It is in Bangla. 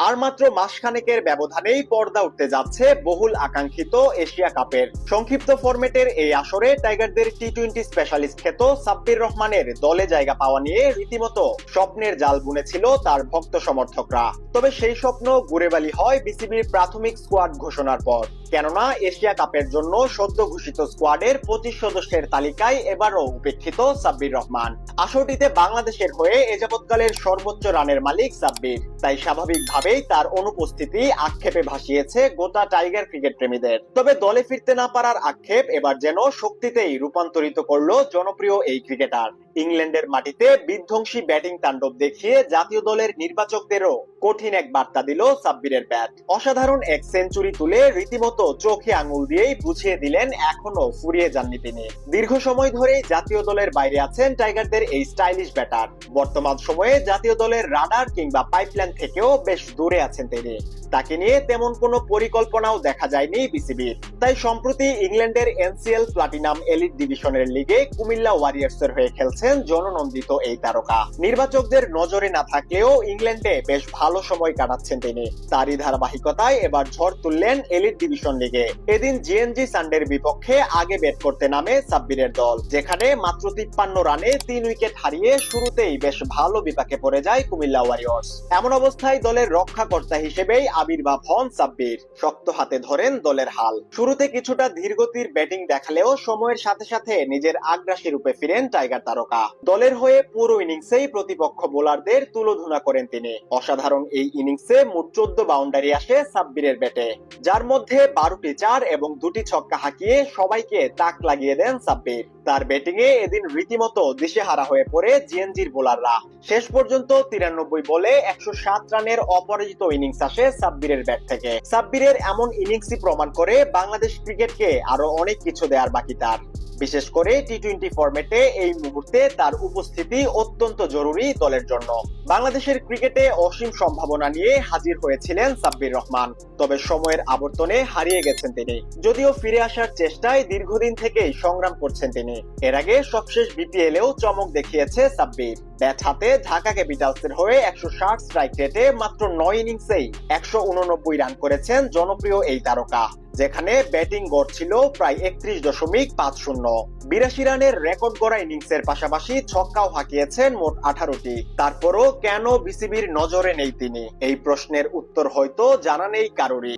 আর মাত্র মাসখানেকের ব্যবধানেই পর্দা উঠতে যাচ্ছে বহুল আকাঙ্ক্ষিত এশিয়া কাপের। সংক্ষিপ্ত ফরম্যাটের এই আসরে টাইগারদের টি-20 স্পেশালিস্ট খ্যাত সাব্বির রহমানের দলে জায়গা পাওয়া নিয়ে রীতিমতো স্বপ্নের জাল বুনেছিল তার ভক্ত সমর্থকরা। তবে সেই স্বপ্ন গুড়েবালি হয় বিসিবির প্রাথমিক স্কোয়াড ঘোষণার পর। কেননা এশিয়া কাপের জন্য সদ্য ঘোষিত স্কোয়াডের 25 সদস্যের তালিকায় এবারও উপেক্ষিত সাব্বির রহমান। আসরটিতে বাংলাদেশের হয়ে এ যাবৎকালের সর্বোচ্চ রানের মালিক সাব্বির, তাই স্বাভাবিকভাবেই তার অনুপস্থিতি আক্ষেপে ভাসিয়েছে গোটা টাইগার ক্রিকেট প্রেমীদের। তবে দলে ফিরতে না পারার আক্ষেপ এবার যেন শক্তিতেই রূপান্তরিত করলো জনপ্রিয় এই ক্রিকেটার। ইংল্যান্ডের মাটিতে বিধ্বংসী ব্যাটিং তাণ্ডব দেখিয়ে জাতীয় দলের নির্বাচকদেরও কঠিন এক বার্তা দিল সাব্বিরের ব্যাট। অসাধারণ এক সেঞ্চুরি তুলে রীতিমতো চোখে আঙুল দিয়েই বুঝিয়ে দিলেন এখনো ফুরিয়ে যাননি তিনি। দীর্ঘ সময় ধরেই জাতীয় দলের বাইরে আছেন টাইগারদের এই স্টাইলিশ ব্যাটার। বর্তমান সময়ে জাতীয় দলের রাডার কিংবা পাইপলাইন থেকেও বেশ দূরে আছেন তিনি। তাকে নিয়ে তেমন কোনো পরিকল্পনাও দেখা যায়নি বিসিবির। তাই সম্প্রতি ইংল্যান্ডের এনসিএল প্লাটিনাম এলিট ডিভিশনের লিগে কুমিল্লা ওয়ারিয়র্সের হয়ে খেলছেন জননন্দিত এই তারকা। নির্বাচকদের নজরে না থাকলেও ইংল্যান্ডে বেশ ভালো সময় কাটাচ্ছেন তিনি। তারই ধারাবাহিকতায় এবার ঝড় তুললেন এলিট ডিভিশন লিগে। এদিন জিএনজি সানডের বিপক্ষে আগে ব্যাট করতে নামে সাব্বিরের দল, যেখানে মাত্র 53 রানে 3 উইকেট হারিয়ে শুরুতেই বেশ ভালো বিপাকে পড়ে যায় কুমিল্লা ওয়ারিয়র্স। এমন অবস্থায় দলের রক্ষাকর্তা হিসেবেই আবির্ভাব হন সাব্বির। শক্ত হাতে ধরেন দলের হাল। শুরুতে কিছুটা ধীরগতির ব্যাটিং দেখালেও সময়ের সাথে সাথে নিজের আগ্রাসী রূপে ফিরেন টাইগার তারকা। দলের হয়ে পুরো ইনিংসেই প্রতিপক্ষ বোলারদের তুলোধুনা করেন তিনি। অসাধারণ এই ইনিংসে মোট 14 বাউন্ডারি আসে সাব্বিরের ব্যাটে, যার মধ্যে 12টি 4 এবং 2টি ছক্কা হাঁকিয়ে সবাইকে তাক লাগিয়ে দেন সাব্বির। তার ব্যাটিং এ এদিন রীতিমতো দিশেহারা হয়ে পড়ে জিএনজির বোলাররা। শেষ পর্যন্ত 93 বলে 107 রানের অপরাজিত ইনিংস আসে সাব্বিরের ব্যাট থেকে। সাব্বিরের এমন ইনিংসই প্রমাণ করে বাংলাদেশ ক্রিকেটকে আরো অনেক কিছু দেওয়ার বাকি তার। বিশেষ করে টি-20 ফরম্যাটে এই মুহূর্তে তার উপস্থিতি অত্যন্ত জরুরি দলের জন্য। বাংলাদেশের ক্রিকেটে অসীম সম্ভাবনা নিয়ে হাজির হয়েছিলেন সাব্বির রহমান, তবে সময়ের আবর্তনে হারিয়ে গেছেন তিনি। যদিও ফিরে আসার চেষ্টায় দীর্ঘদিন থেকেই সংগ্রাম করছেন তিনি। এর আগে সবশেষ বিপিএলেও চমক দেখিয়েছে সাব্বির। ব্যাট হাতে ঢাকা ক্যাপিটালসের হয়ে 160 স্ট্রাইক রেটে মাত্র 9 ইনিংসেই 189 রান করেছেন জনপ্রিয় এই তারকা, যেখানে ব্যাটিং গড় ছিল প্রায় 31.50। 82 রানের রেকর্ড গড়া ইনিংসের পাশাপাশি ছক্কাও হাঁকিয়েছেন মোট 18টি। তারপরও কেন বিসিবির নজরে নেই তিনি? এই প্রশ্নের উত্তর হয়তো জানা নেই কারোরই।